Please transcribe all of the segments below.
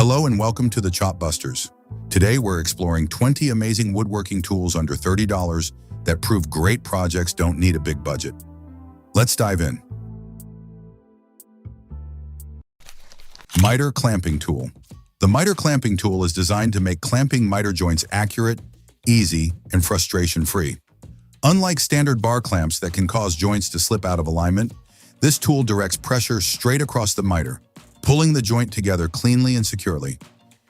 Hello and welcome to the Chop Busters. Today we're exploring 20 amazing woodworking tools under $30 that prove great projects don't need a big budget. Let's dive in. Mitre Clamping Tool. The Mitre Clamping Tool is designed to make clamping miter joints accurate, easy, and frustration-free. Unlike standard bar clamps that can cause joints to slip out of alignment, this tool directs pressure straight across the miter, pulling the joint together cleanly and securely.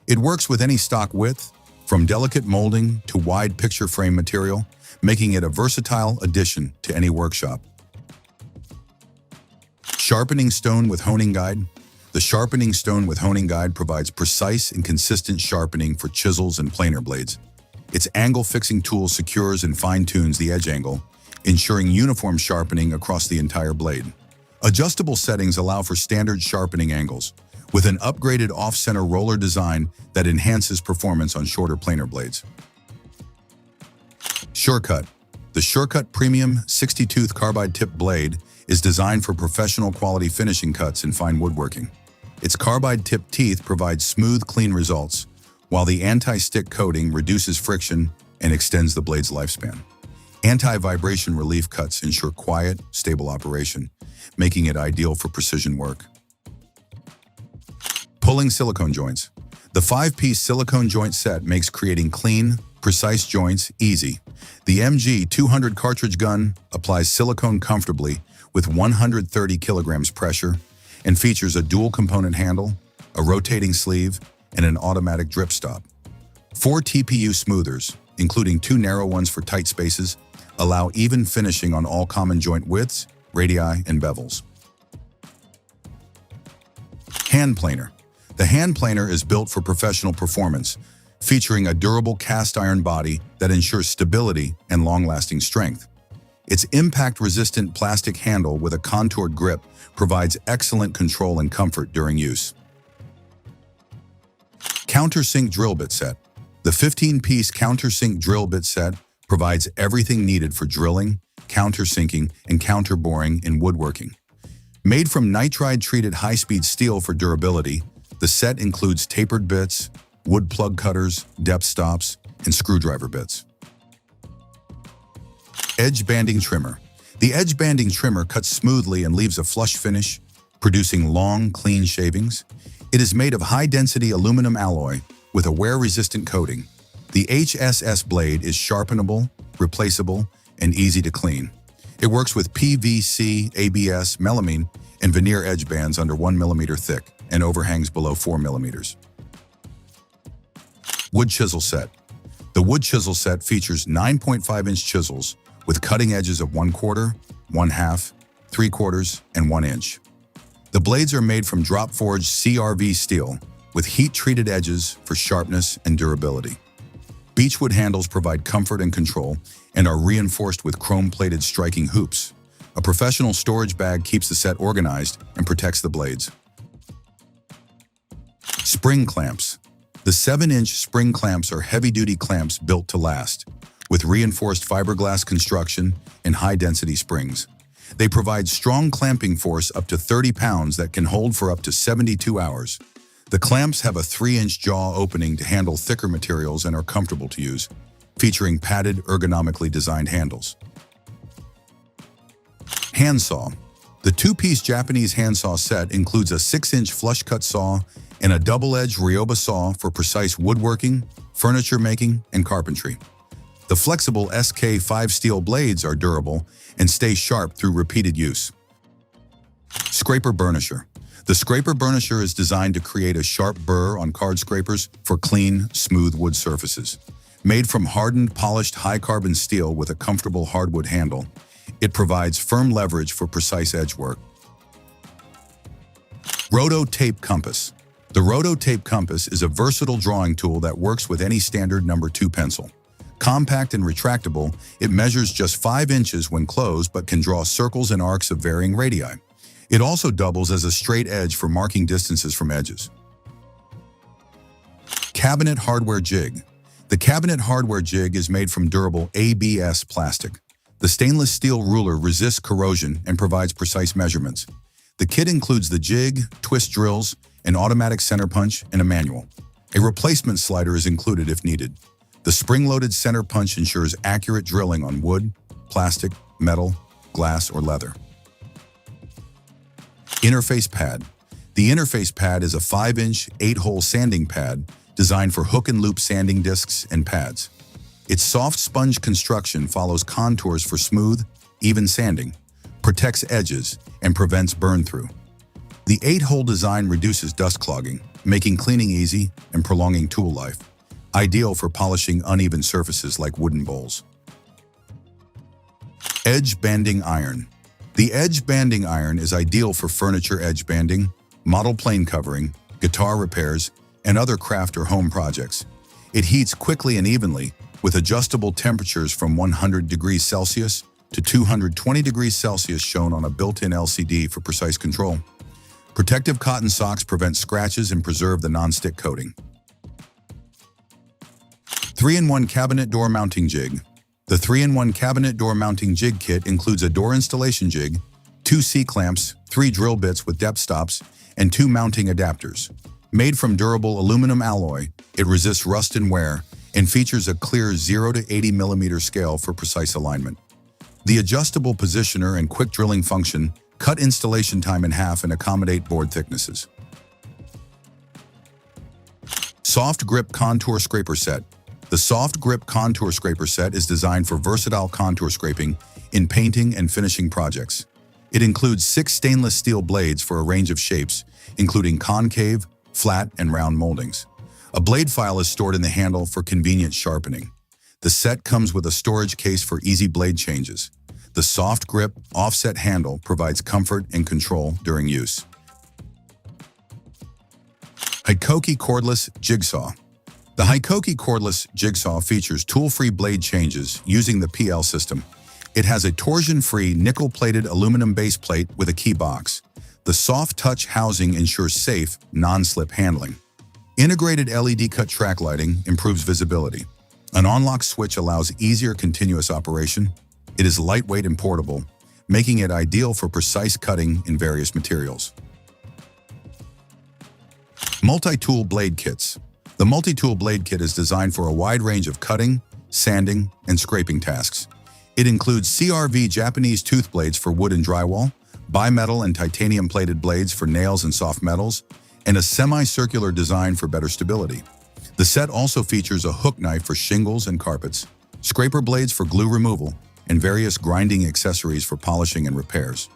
It works with any stock width, from delicate molding to wide picture frame material, making it a versatile addition to any workshop. Sharpening Stone with Honing Guide. The Sharpening Stone with Honing Guide provides precise and consistent sharpening for chisels and planer blades. Its angle-fixing tool secures and fine-tunes the edge angle, ensuring uniform sharpening across the entire blade. Adjustable settings allow for standard sharpening angles, with an upgraded off-center roller design that enhances performance on shorter planer blades. SureCut. The SureCut Premium 60-tooth carbide tip blade is designed for professional quality finishing cuts in fine woodworking. Its carbide tip teeth provide smooth, clean results, while the anti-stick coating reduces friction and extends the blade's lifespan. Anti-vibration relief cuts ensure quiet, stable operation, making it ideal for precision work. Pulling silicone joints. The 5-piece silicone joint set makes creating clean, precise joints easy. The MG 200 cartridge gun applies silicone comfortably with 130 kilograms pressure and features a dual-component handle, a rotating sleeve, and an automatic drip stop. 4 TPU smoothers, including 2 narrow ones for tight spaces, allow even finishing on all common joint widths, radii, and bevels. Hand planer. The hand planer is built for professional performance, featuring a durable cast iron body that ensures stability and long-lasting strength. Its impact-resistant plastic handle with a contoured grip provides excellent control and comfort during use. Countersink Drill Bit Set. The 15-piece Countersink Drill Bit Set provides everything needed for drilling, countersinking, and counterboring in woodworking. Made from nitride-treated high-speed steel for durability, the set includes tapered bits, wood plug cutters, depth stops, and screwdriver bits. Edge Banding Trimmer. The edge banding trimmer cuts smoothly and leaves a flush finish, producing long, clean shavings. It is made of high-density aluminum alloy with a wear-resistant coating. The HSS blade is sharpenable, replaceable, and easy to clean. It works with PVC, ABS, melamine, and veneer edge bands under 1 millimeter thick and overhangs below 4 millimeters. Wood Chisel Set. The Wood Chisel Set features 9.5-inch chisels with cutting edges of 1/4, 1/2, 3/4, and 1 inch. The blades are made from drop-forged CRV steel with heat-treated edges for sharpness and durability. Beechwood handles provide comfort and control and are reinforced with chrome-plated striking hoops. A professional storage bag keeps the set organized and protects the blades. Spring clamps. The 7-inch spring clamps are heavy-duty clamps built to last, with reinforced fiberglass construction and high-density springs. They provide strong clamping force up to 30 pounds that can hold for up to 72 hours. The clamps have a 3-inch jaw opening to handle thicker materials and are comfortable to use, featuring padded, ergonomically designed handles. Handsaw. The 2-piece Japanese handsaw set includes a 6-inch flush-cut saw and a double-edged Ryoba saw for precise woodworking, furniture making, and carpentry. The flexible SK5 steel blades are durable and stay sharp through repeated use. Scraper Burnisher. The Scraper Burnisher is designed to create a sharp burr on card scrapers for clean, smooth wood surfaces. Made from hardened, polished high-carbon steel with a comfortable hardwood handle, it provides firm leverage for precise edge work. Roto Tape Compass. The Roto Tape Compass is a versatile drawing tool that works with any standard No. 2 pencil. Compact and retractable, it measures just 5 inches when closed but can draw circles and arcs of varying radii. It also doubles as a straight edge for marking distances from edges. Cabinet Hardware Jig. The Cabinet Hardware Jig is made from durable ABS plastic. The stainless steel ruler resists corrosion and provides precise measurements. The kit includes the jig, twist drills, an automatic center punch, and a manual. A replacement slider is included if needed. The spring-loaded center punch ensures accurate drilling on wood, plastic, metal, glass, or leather. Interface pad. The interface pad is a 5-inch, 8-hole sanding pad designed for hook and loop sanding discs and pads. Its soft sponge construction follows contours for smooth, even sanding, protects edges, and prevents burn-through. The 8-hole design reduces dust clogging, making cleaning easy and prolonging tool life, ideal for polishing uneven surfaces like wooden bowls. Edge banding iron. The edge banding iron is ideal for furniture edge banding, model plane covering, guitar repairs, and other craft or home projects. It heats quickly and evenly, with adjustable temperatures from 100 degrees Celsius to 220 degrees Celsius shown on a built-in LCD for precise control. Protective cotton socks prevent scratches and preserve the non-stick coating. 3-in-1 Cabinet Door Mounting Jig. The 3-in-1 Cabinet Door Mounting Jig kit includes a door installation jig, 2 C-clamps, 3 drill bits with depth stops, and 2 mounting adapters. Made from durable aluminum alloy, it resists rust and wear and features a clear 0 to 80 mm scale for precise alignment. The adjustable positioner and quick drilling function cut installation time in half and accommodate board thicknesses. Soft Grip Contour Scraper Set. The Soft Grip Contour Scraper Set is designed for versatile contour scraping in painting and finishing projects. It includes 6 stainless steel blades for a range of shapes, including concave, flat, and round moldings. A blade file is stored in the handle for convenient sharpening. The set comes with a storage case for easy blade changes. The soft grip, offset handle provides comfort and control during use. HIKOKI Cordless Jigsaw. The HIKOKI Cordless Jigsaw features tool-free blade changes using the PL system. It has a torsion-free nickel-plated aluminum base plate with a key box. The soft touch housing ensures safe, non-slip handling. Integrated LED cut track lighting improves visibility. An on-lock switch allows easier continuous operation. It is lightweight and portable, making it ideal for precise cutting in various materials. Multitool Blade Kits. The Multitool Blade Kit is designed for a wide range of cutting, sanding, and scraping tasks. It includes CRV Japanese tooth blades for wood and drywall, bimetal and titanium-plated blades for nails and soft metals, and a semicircular design for better stability. The set also features a hook knife for shingles and carpets, scraper blades for glue removal, and various grinding accessories for polishing and repairs.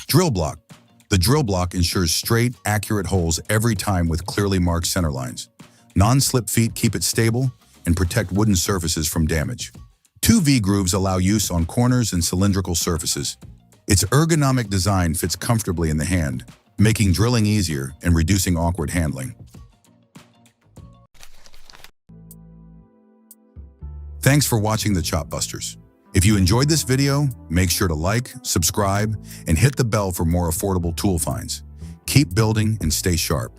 DrillBlock. The DrillBlock ensures straight, accurate holes every time with clearly marked center lines. Non-slip feet keep it stable and protect wooden surfaces from damage. 2 V-grooves allow use on corners and cylindrical surfaces. Its ergonomic design fits comfortably in the hand, making drilling easier and reducing awkward handling. Thanks for watching the Chop Busters. If you enjoyed this video, make sure to like, subscribe, and hit the bell for more affordable tool finds. Keep building and stay sharp.